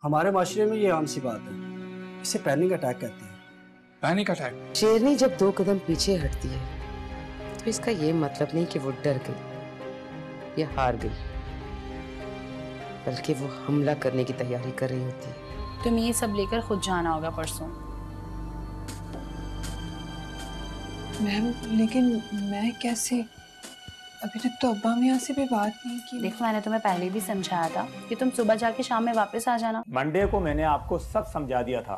हमारे माशरे में ये आम सी बात है, इसे पैनिक अटैक कहते हैं। Panic attack? शेरनी जब 2 कदम पीछे हटती है तो इसका ये मतलब नहीं कि वो डर गई या हार गई, बल्कि वो हमला करने की तैयारी कर रही होती है। तुम्हें ये सब लेकर खुद जाना होगा परसों। मैम लेकिन मैं कैसे? अभी तक तो अब्बा मियाँ से भी बात नहीं की। देखो मैंने तुम्हें पहले भी समझाया था कि तुम सुबह जाके शाम में वापस आ जाना। मंडे को मैंने आपको सब समझा दिया था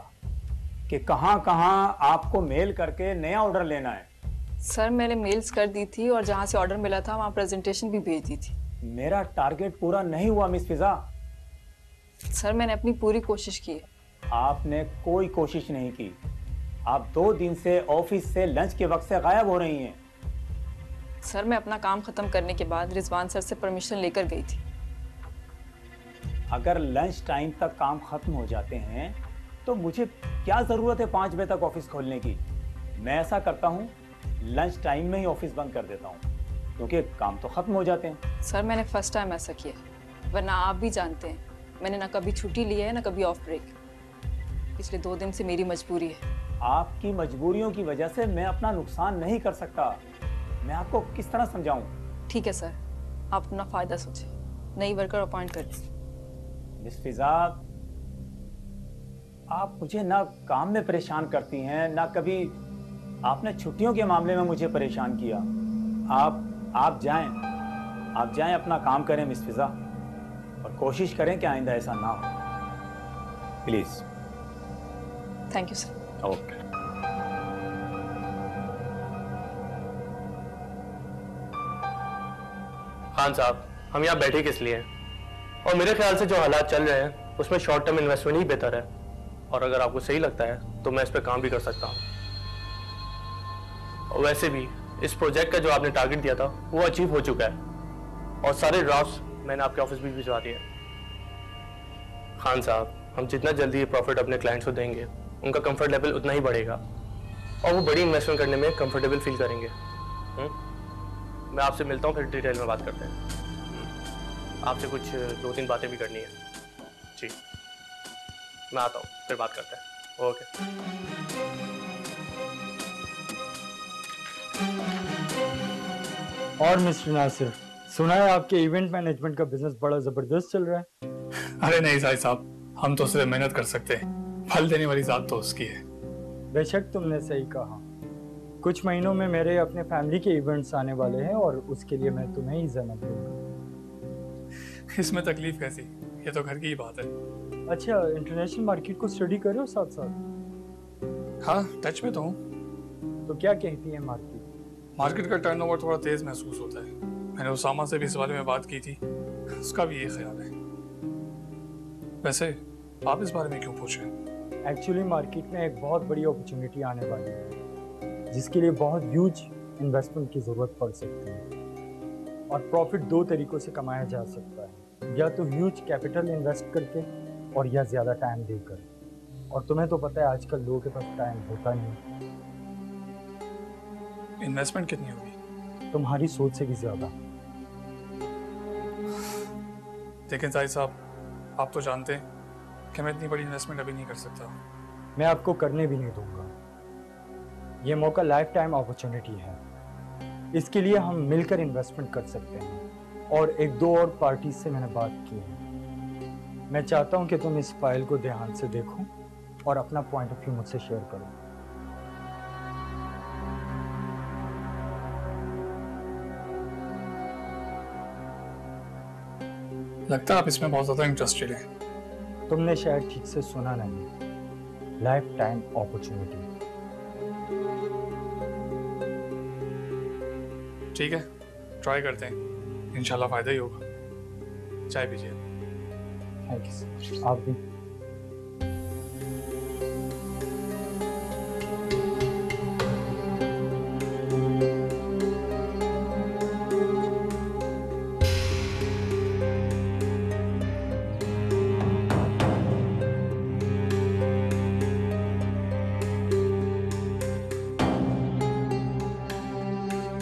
कि कहाँ कहाँ आपको मेल करके नया ऑर्डर लेना है। सर मैंने मेल्स कर दी थी और जहाँ से ऑर्डर मिला था वहाँ प्रेजेंटेशन भी भेज दी थी। मेरा टारगेट पूरा नहीं हुआ मिस फिजा। सर मैंने अपनी पूरी कोशिश की है। आपने कोई कोशिश नहीं की। आप 2 दिन से ऑफिस से लंच के वक्त से गायब हो रही हैं। सर मैं अपना काम खत्म करने के बाद रिजवान सर से परमिशन लेकर गई थी। अगर लंच टाइम तक काम खत्म हो जाते हैं तो मुझे क्या जरूरत है 5 बजे तक ऑफिस खोलने की। मैं ऐसा करता हूँ, लंच टाइम में ही ऑफिस बंद कर देता हूँ, क्योंकि काम तो खत्म हो जाते हैं। सर मैंने फर्स्ट टाइम ऐसा किया, वरना आप भी जानते हैं मैंने ना कभी छुट्टी ली है ना कभी ऑफ ब्रेक। पिछले 2 दिन से मेरी मजबूरी है। आपकी मजबूरियों की वजह से मैं अपना नुकसान नहीं कर सकता। मैं आपको किस तरह समझाऊं? ठीक है सर, आप अपना फायदा सोचें, नई वर्कर अपॉइंट कर दीजिए। मिस फिजा, आप मुझे ना काम में परेशान करती हैं, ना कभी आपने छुट्टियों के मामले में मुझे परेशान किया। आप जाएं अपना काम करें मिस फिजा, और कोशिश करें कि आइंदा ऐसा ना हो, please. Thank you sir. Okay. Khan साहब, हम यहाँ बैठे किस लिए हैं? और मेरे ख्याल से जो हालात चल रहे हैं उसमें शॉर्ट टर्म इन्वेस्टमेंट ही बेहतर है, और अगर आपको सही लगता है तो मैं इस पर काम भी कर सकता हूँ। और वैसे भी इस प्रोजेक्ट का जो आपने टारगेट दिया था वो अचीव हो चुका है, और सारे ड्राफ्ट्स मैंने आपके ऑफिस भी भिजवा दिए। खान साहब, हम जितना जल्दी ये प्रॉफिट अपने क्लाइंट्स को देंगे उनका कंफर्ट लेवल उतना ही बढ़ेगा, और वो बड़ी इन्वेस्टमेंट करने में कंफर्टेबल फील करेंगे। मैं आपसे मिलता हूँ, फिर डिटेल में बात करते हैं। आपसे कुछ 2-3 बातें भी करनी है। जी, मैं आता हूँ, फिर बात करते हैं। ओके। और मिस्टर नासिर, सुना है आपके इवेंट मैनेजमेंट का बिजनेस बड़ा जबरदस्त चल रहा है। अरे नहीं साहिब साहब, हम तो सिर्फ मेहनत कर सकते हैं, फल देने वाली जात तो उसकी है। बेशक तुमने सही कहा। कुछ महीनों में मेरे अपने फैमिली के इवेंट्स आने वाले हैं और उसके लिए मैं तुम्हें ही जहमत दूंगा। इसमें तकलीफ कैसी, ये तो घर की ही बात है। अच्छा, इंटरनेशनल मार्केट को स्टडी कर रहे हो साथ साथ? हाँ, टच में तो हूँ। तो क्या कहती है मार्केट? मार्केट का टर्नओवर थोड़ा तेज महसूस होता है। मैंने उसामा से भी इस बारे में बात की थी, उसका भी ये ख्याल है। वैसे आप इस बारे में क्यों पूछ रहे हैं? एक्चुअली मार्केट में एक बहुत बड़ी अपॉर्चुनिटी आने वाली है जिसके लिए बहुत ह्यूज इन्वेस्टमेंट की ज़रूरत पड़ सकती है, और प्रॉफिट 2 तरीक़ों से कमाया जा सकता है, या तो ह्यूज कैपिटल इन्वेस्ट करके और या ज़्यादा टाइम देकर। और तुम्हें तो पता है आजकल लोगों के पास टाइम होता नहीं। इन्वेस्टमेंट कितनी होगी? तुम्हारी सोच से भी ज़्यादा। लेकिन साहिब साहब, आप तो जानते हैं कि मैं इतनी बड़ी इन्वेस्टमेंट अभी नहीं कर सकता। मैं आपको करने भी नहीं दूंगा। ये मौका लाइफ टाइम अपॉर्चुनिटी है, इसके लिए हम मिलकर इन्वेस्टमेंट कर सकते हैं। और 1-2 और पार्टी से मैंने बात की है। मैं चाहता हूं कि तुम इस फाइल को ध्यान से देखो और अपना पॉइंट ऑफ व्यू मुझसे शेयर करो। लगता है आप इसमें बहुत ज़्यादा इंटरेस्टेड हैं। तुमने शायद ठीक से सुना नहीं, लाइफ टाइम अपॉर्चुनिटी। ठीक है, ट्राई करते हैं, इंशाल्लाह फ़ायदा ही होगा। चाय पीजिए। Thank you sir. आप भी।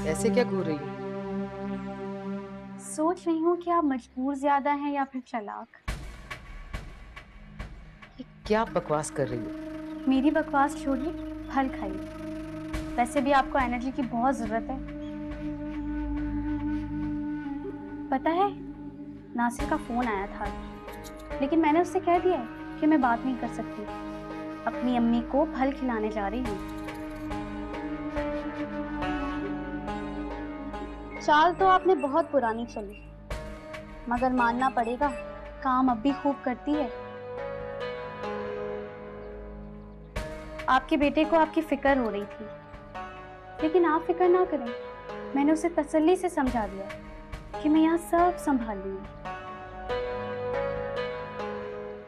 ऐसे क्या घूर रही हो? सोच रही हूँ कि आप मजबूर ज्यादा हैं या फिर चालाक। क्या बकवास कर रही हो? मेरी बकवास छोड़िए, फल खाइए। वैसे भी आपको एनर्जी की बहुत ज़रूरत है। पता है, नासिर का फ़ोन आया था, लेकिन मैंने उससे कह दिया है कि मैं बात नहीं कर सकती। अपनी अम्मी को फल खिलाने जा रही हूँ। चाल तो आपने बहुत पुरानी चली, मगर मानना पड़ेगा, काम अब भी खूब करती है। आपके बेटे को आपकी फिक्र हो रही थी, लेकिन आप फिक्र ना करें। मैंने उसे तसल्ली से समझा दिया कि मैं यहाँ सब संभाल लूंगी।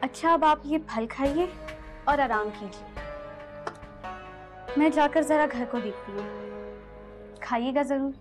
अच्छा, अब आप ये फल खाइए और आराम कीजिए। मैं जाकर जरा घर को देखती हूँ। खाइएगा जरूर।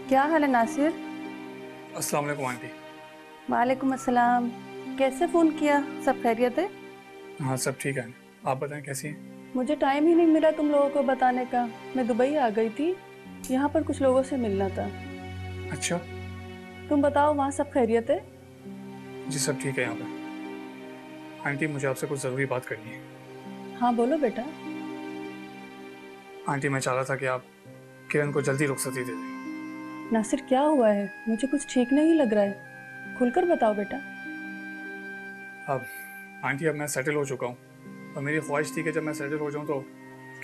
क्या हाल है नासिर? अस्सलाम वालेकुम आंटी। वालेकुम अस्सलाम। कैसे फ़ोन किया? सब खैरियत है? हाँ सब ठीक है। आप बताएं कैसी हैं? मुझे टाइम ही नहीं मिला तुम लोगों को बताने का। मैं दुबई आ गई थी, यहाँ पर कुछ लोगों से मिलना था। अच्छा। तुम बताओ, वहाँ सब खैरियत है? जी सब ठीक है यहाँ पे। आंटी मुझे आपसे कुछ ज़रूरी बात करनी है। हाँ बोलो बेटा। आंटी मैं चाह रहा था कि आप किरण को जल्दी रुखसती दे दें। नासिर क्या हुआ है? मुझे कुछ ठीक नहीं लग रहा है, खुलकर बताओ बेटा। अब आंटी अब मैं सेटल हो चुका हूँ और मेरी ख्वाहिश थी कि जब मैं सेटल हो जाऊँ तो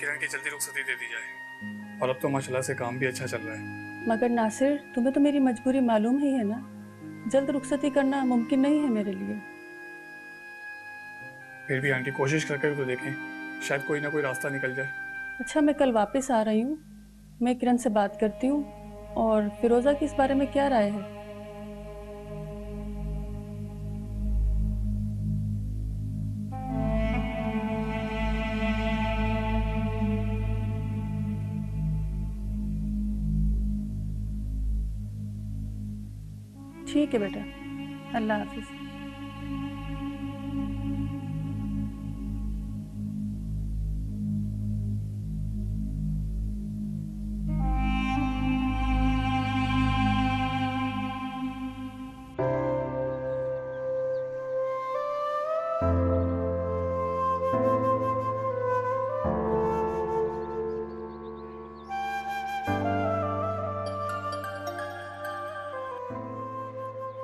किरण की जल्दी रुखसती दे दी जाए। और अब तो माशाल्लाह से काम भी अच्छा चल रहा है। मगर नासिर, तुम्हें तो मेरी मजबूरी मालूम ही है ना। जल्द रुखसती करना मुमकिन नहीं है मेरे लिए। फिर भी आंटी कोशिश करके तो देखें, शायद कोई ना कोई रास्ता निकल जाए। अच्छा, मैं कल वापस आ रही हूँ, मैं किरण से बात करती हूँ। और फिरोज़ा की इस बारे में क्या राय है? ठीक है बेटा, अल्लाह हाफिज।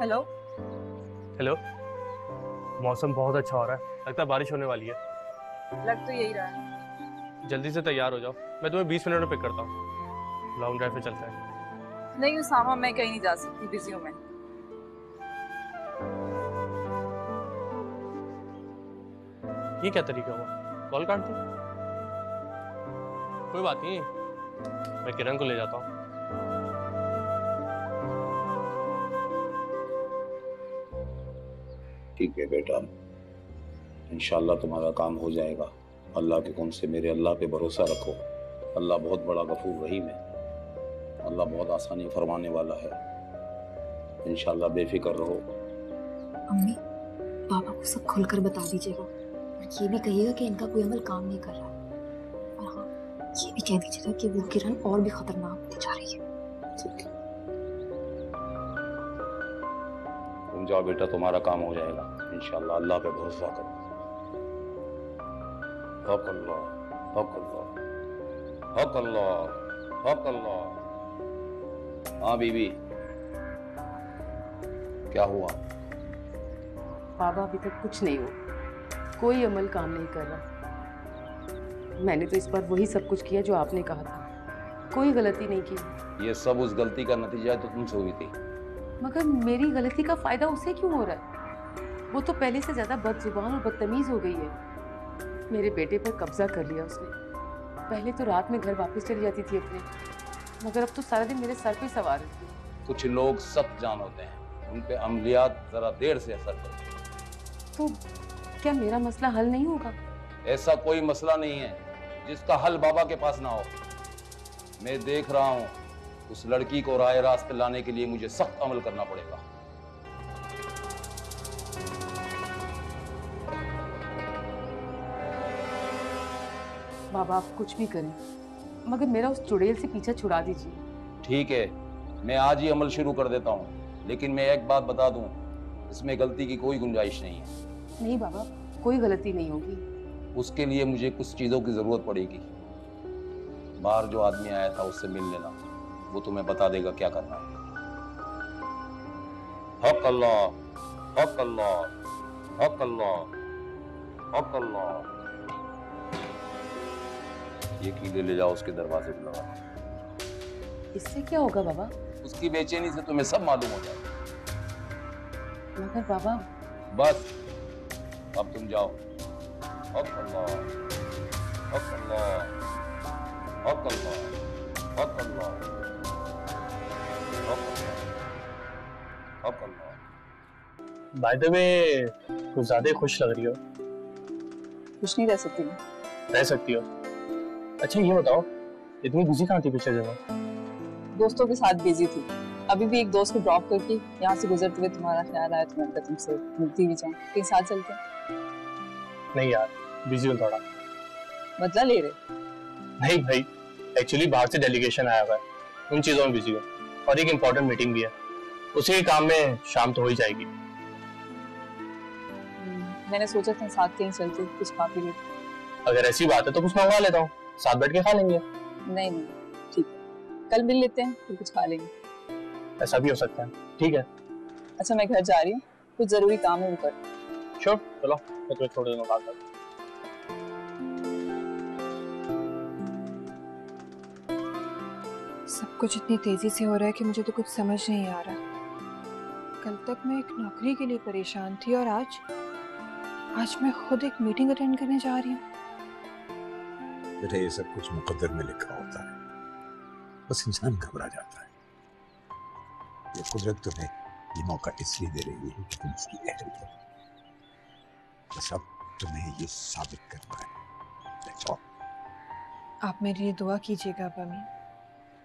हेलो। हेलो। मौसम बहुत अच्छा हो रहा है, लगता है बारिश होने वाली है। लग तो यही रहा है। जल्दी से तैयार हो जाओ, मैं तुम्हें 20 मिनट में पिक करता हूँ। लॉन्ग ड्राइव पे चलते हैं। नहीं उसामा, मैं कहीं नहीं जा सकती, बिजी हूँ मैं। ये क्या तरीका हुआ? कॉल काट दी। कोई बात नहीं, मैं किरण को ले जाता हूँ। ठीक है बेटा, इंशाल्लाह तुम्हारा काम हो जाएगा। अल्लाह के हुक्म से मेरे अल्लाह पे भरोसा रखो। अल्लाह बहुत बड़ा गफूर रहीम है। अल्लाह बहुत आसानी फरमाने वाला है। इंशाल्लाह बेफिक्र रहो। अम्मी, पापा को सब खुलकर बता दीजिएगा और ये भी कहिएगा कि इनका कोई अमल काम नहीं कर रहा। और हाँ, ये भी कह दीजिएगा कि वो किरण और भी खतरनाक होती जा रही है। ठीक है, तुम जाओ बेटा, तुम्हारा काम हो जाएगा इंशाल्लाह। अल्लाह पे भरोसा करो। हक अल्लाह, हक अल्लाह, हक अल्लाह, हक अल्लाह। हाँ बीबी, क्या हुआ? बाबा अभी तक कुछ नहीं हुआ, कोई अमल काम नहीं कर रहा। मैंने तो इस बार वही सब कुछ किया जो आपने कहा था, कोई गलती नहीं की। ये सब उस गलती का नतीजा है तो तुमसे हुई थी। मगर मेरी गलती का फायदा उसे क्यों हो रहा है? वो तो पहले से ज्यादा बदजुबान और बदतमीज हो गई है। मेरे बेटे पर कब्जा कर लिया उसने। पहले तो रात में घर वापस चली जाती थी अपने, मगर अब तो सारा दिन मेरे सर पे सवार है। कुछ लोग सख्त जान होते हैं, उन पे अमलियात जरा देर से असर करते हैं। तो क्या मेरा मसला हल नहीं होगा? ऐसा कोई मसला नहीं है जिसका हल बाबा के पास ना हो। मैं देख रहा हूँ उस लड़की को राह रास्त पे लाने के लिए मुझे सख्त अमल करना पड़ेगा। बाबा आप कुछ भी करें, मगर मेरा उस चुड़ैल से पीछा छुड़ा दीजिए। ठीक है, मैं आज ही अमल शुरू कर देता हूँ, लेकिन मैं एक बात बता दूं, इसमें गलती की कोई गुंजाइश नहीं है। नहीं बाबा, कोई गलती नहीं होगी। उसके लिए मुझे कुछ चीजों की जरूरत पड़ेगी। बाहर जो आदमी आया था उससे मिल लेना, वो तुम्हें बता देगा क्या करना है। हक अल्लाह, हक अल्लाह, हक अल्लाह, हक अल्लाह। ये कीले ले जाओ उसके दरवाजे पे लगा। इससे क्या होगा बाबा? उसकी बेचैनी से तुम्हें सब मालूम हो जाएगा। मगर बाबा। बस अब तुम जाओ। हक अल्लाह, हक अल्लाह, हक अल्लाह, हक अल्लाह, हक अल्लाह, हक अल्लाह। बाय द वे, कुछ ज्यादा खुश लग रही हो। कुछ नहीं रह सकती। रह सकती हो। अच्छा ये बताओ, इतनी बिजी कहाँ थी पिछले दिनों? दोस्तों के साथ बिजी थी। अभी भी एक दोस्त को ड्रॉप करके यहाँ से गुजरते हुए तुम्हारा ख्याल आया, तो मैंने कहा तुमसे मिलती भी जाऊँ, कहीं साथ चलते हैं। नहीं यार, बिजी हूँ थोड़ा। बदला ले रहे? नहीं भाई, एक्चुअली बाहर से डेलीगेशन आया हुआ है, उन चीजों में बिजी हूँ। और एक इम्पोर्टेंट मीटिंग भी है, उसी के काम में शाम तो हो ही जाएगी। मैंने सोचा था साथ कहीं चलते, कुछ खा पी लेते। अगर ऐसी बात है तो कुछ मंगवा लेता हूँ, साथ बैठ के खा लेंगे। नहीं नहीं ठीक है, कल मिल लेते हैं, फिर कुछ खा लेंगे। ऐसा भी हो सकता है, ठीक है। अच्छा मैं घर जा रही हूँ, कुछ जरूरी काम है वो कर। श्योर, चलो मैं तुम्हें थोड़ी देर में बात करता हूँ। सब कुछ इतनी तेजी से हो रहा है कि मुझे तो कुछ समझ नहीं आ रहा। कल तक मैं एक नौकरी के लिए परेशान थी और आज मैं खुद एक मीटिंग अटेंड करने जा रही हूँ। बेटा ये सब कुछ मुकद्दर में लिखा होता है, बस इंसान घबरा जाता है। ये कुदरत तुम्हें ये मौका इसलिए दे रही है कि तुम उसकी अहल हो। बस अब तुम्हें ये साबित करना है। देखो, आप मेरे लिए दुआ कीजिएगा अम्मी।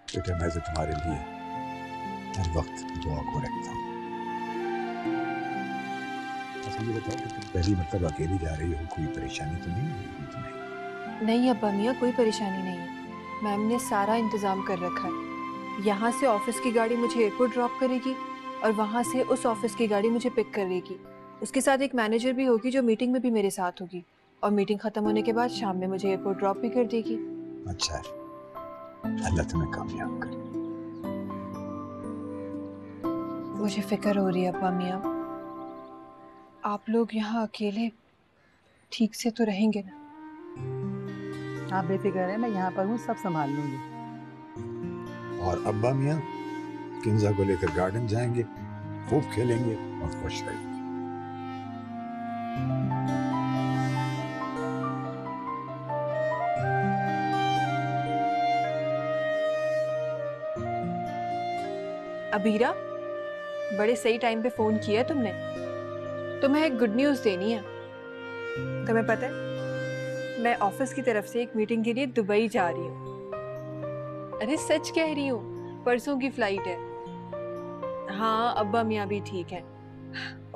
बेटा मैं तो तुम्हारे लिए हर वक्त दुआ को रखता हूँ। अच्छा ये बताओ कि तुम पहली मतलब अकेली जा रही हो, कोई परेशानी तो नहीं हुई तुम्हें? नहीं अब्बा मियाँ, कोई परेशानी नहीं है। मैम ने सारा इंतजाम कर रखा है। यहाँ से ऑफिस की गाड़ी मुझे एयरपोर्ट ड्रॉप करेगी और वहाँ से उस ऑफिस की गाड़ी मुझे पिक करेगी। उसके साथ एक मैनेजर भी होगी जो मीटिंग में भी मेरे साथ होगी, और मीटिंग खत्म होने के बाद शाम में मुझे एयरपोर्ट ड्रॉप भी कर देगी। अच्छा, अल्लाह तुम्हें कामयाब करे। मुझे फिक्र हो रही है अब्बा मियाँ, आप लोग यहाँ अकेले ठीक से तो रहेंगे ना? आप बेफिक्र हैं, मैं यहाँ पर हूँ, सब संभाल लूंगी। और अब्बा मियाँ किंजा को लेकर गार्डन जाएंगे, खूब खेलेंगे और खुश रहेंगे। अबीरा, बड़े सही टाइम पे फोन किया तुमने। तुम्हें एक गुड न्यूज़ देनी है। तुम्हें पता है मैं ऑफिस की तरफ से एक मीटिंग के लिए दुबई जा रही हूँ। अरे सच कह रही हूँ, परसों की फ्लाइट है। हाँ अब्बा मियाँ भी ठीक है,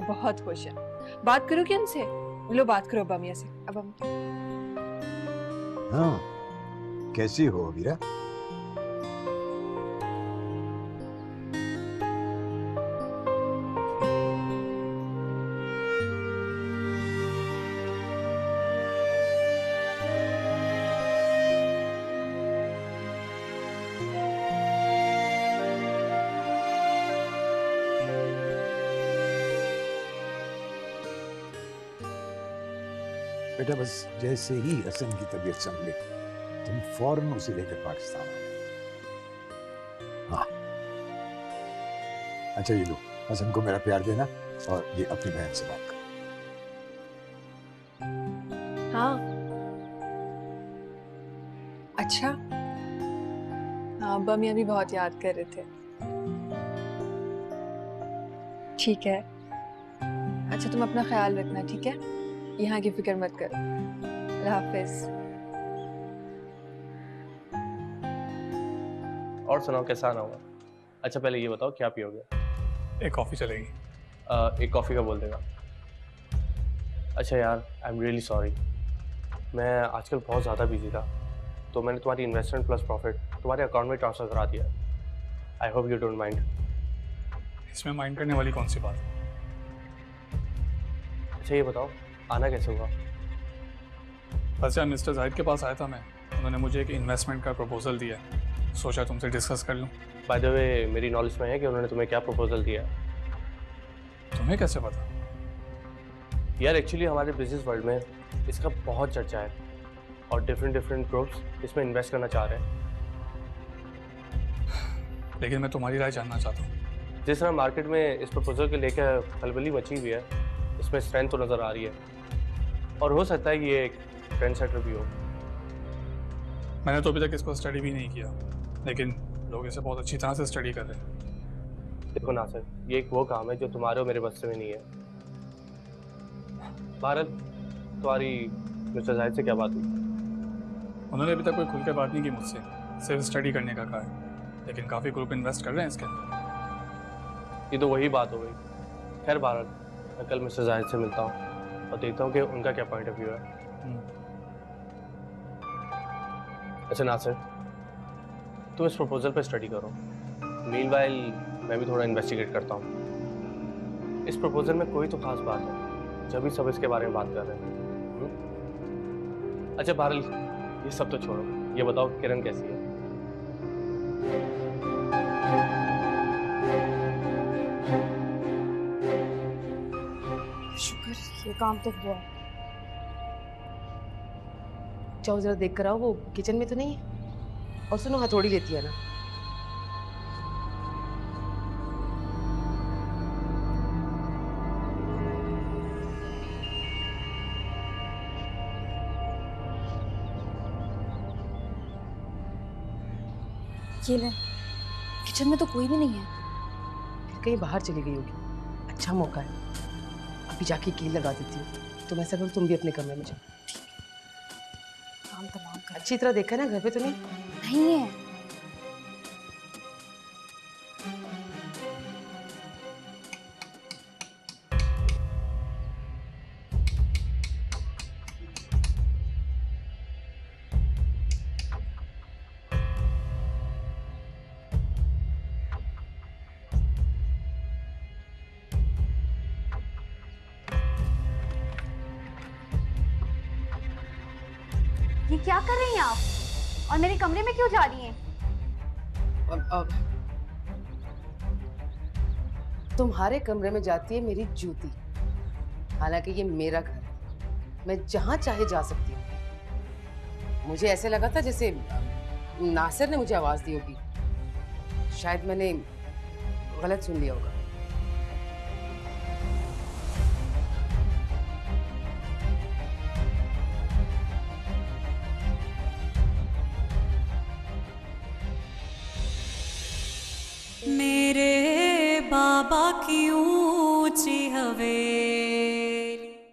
बहुत खुश है। बात करो क्या उनसे? लो बात करो अब्बा मियाँ से। अब्बा मियाँ। हाँ, कैसी हो अबीरा? बेटा बस जैसे ही हसन की तबीयत संभले तुम फौरन उसे लेकर पाकिस्तान आओ। हाँ अच्छा ये लो, हसन को मेरा प्यार देना और ये अपनी बहन से बात करो। हाँ अच्छा, हाँ अब्बा मियाँ भी बहुत याद कर रहे थे। ठीक है, अच्छा तुम अपना ख्याल रखना, ठीक है? यहाँ की फिक्र मत कर। अल्लाह हाफिज। और सुनाओ कैसा आना हुआ? अच्छा पहले ये बताओ क्या पियोगे? एक कॉफ़ी चलेगी। एक कॉफ़ी का बोल देगा। अच्छा यार आई एम रियली सॉरी, मैं आजकल बहुत ज़्यादा बिजी था तो मैंने तुम्हारी इन्वेस्टमेंट प्लस प्रॉफिट तुम्हारे अकाउंट में ट्रांसफ़र करा दिया। I hope you don't mind. इसमें माइंड करने वाली कौन सी बात है? अच्छा ये बताओ आना कैसे हुआ? बस यार मिस्टर जाहिद के पास आया था मैं, उन्होंने मुझे एक इन्वेस्टमेंट का प्रपोजल दिया, सोचा तुमसे डिस्कस कर लूँ। बाय द वे मेरी नॉलेज में है कि उन्होंने तुम्हें क्या प्रपोजल दिया। तुम्हें कैसे पता? यार एक्चुअली हमारे बिजनेस वर्ल्ड में इसका बहुत चर्चा है और डिफरेंट ग्रुप्स इसमें इन्वेस्ट करना चाह रहे हैं। लेकिन मैं तुम्हारी राय जानना चाहता हूँ। जिस तरह मार्केट में इस प्रपोजल को लेकर खलबली मची हुई है, इसमें स्ट्रेंथ तो नज़र आ रही है और हो सकता है कि ये एक ट्रेंड सेटर भी हो। मैंने तो अभी तक इसको स्टडी भी नहीं किया, लेकिन लोग इसे बहुत अच्छी तरह से स्टडी कर रहे हैं। देखो नासिर, ये एक वो काम है जो तुम्हारे और मेरे बस में नहीं है। भारत, तुम्हारी मिस्टर जाहिद से क्या बात हुई? उन्होंने अभी तक कोई खुल के बात नहीं की मुझसे, सिर्फ स्टडी करने का कहा है, लेकिन काफ़ी ग्रुप इन्वेस्ट कर रहे हैं इसके अंदर। ये तो वही बात हो गई। खैर भारत, मैं कल मिस्टर जाहिद से मिलता हूँ और देखता हूँ कि उनका क्या पॉइंट ऑफ व्यू है। अच्छा नासिर, तुम इस प्रपोजल पे स्टडी करो, मीनवाइल मैं भी थोड़ा इन्वेस्टिगेट करता हूँ। इस प्रपोजल में कोई तो खास बात है जब भी सब इसके बारे में बात कर रहे हैं। अच्छा भारत, ये सब तो छोड़ो, ये बताओ किरण कैसी है? शुक्र ये काम तो हुआ। जाओ जरा देख कर आओ, वो किचन में तो नहीं है। और सुनो हथौड़ी लेती है ना। ये ले, किचन में तो कोई भी नहीं है। फिर कहीं बाहर चली गई होगी। अच्छा मौका है, अभी जाके कील लगा देती हूँ। तुम ऐसा करो, तुम भी अपने कमरे में जाओ। काम तमाम कर। अच्छी तरह देखा ना, घर पे तो नहीं? नहीं है। ये क्या कर रही हैं आप? और मेरे कमरे में क्यों जा रही हैं? तुम्हारे कमरे में जाती है मेरी जूती। हालांकि ये मेरा घर है, मैं जहां चाहे जा सकती हूँ। मुझे ऐसे लगा था जैसे नासिर ने मुझे आवाज दी होगी, शायद मैंने गलत सुन लिया होगा। मेरे बाबा की ऊंची हवेली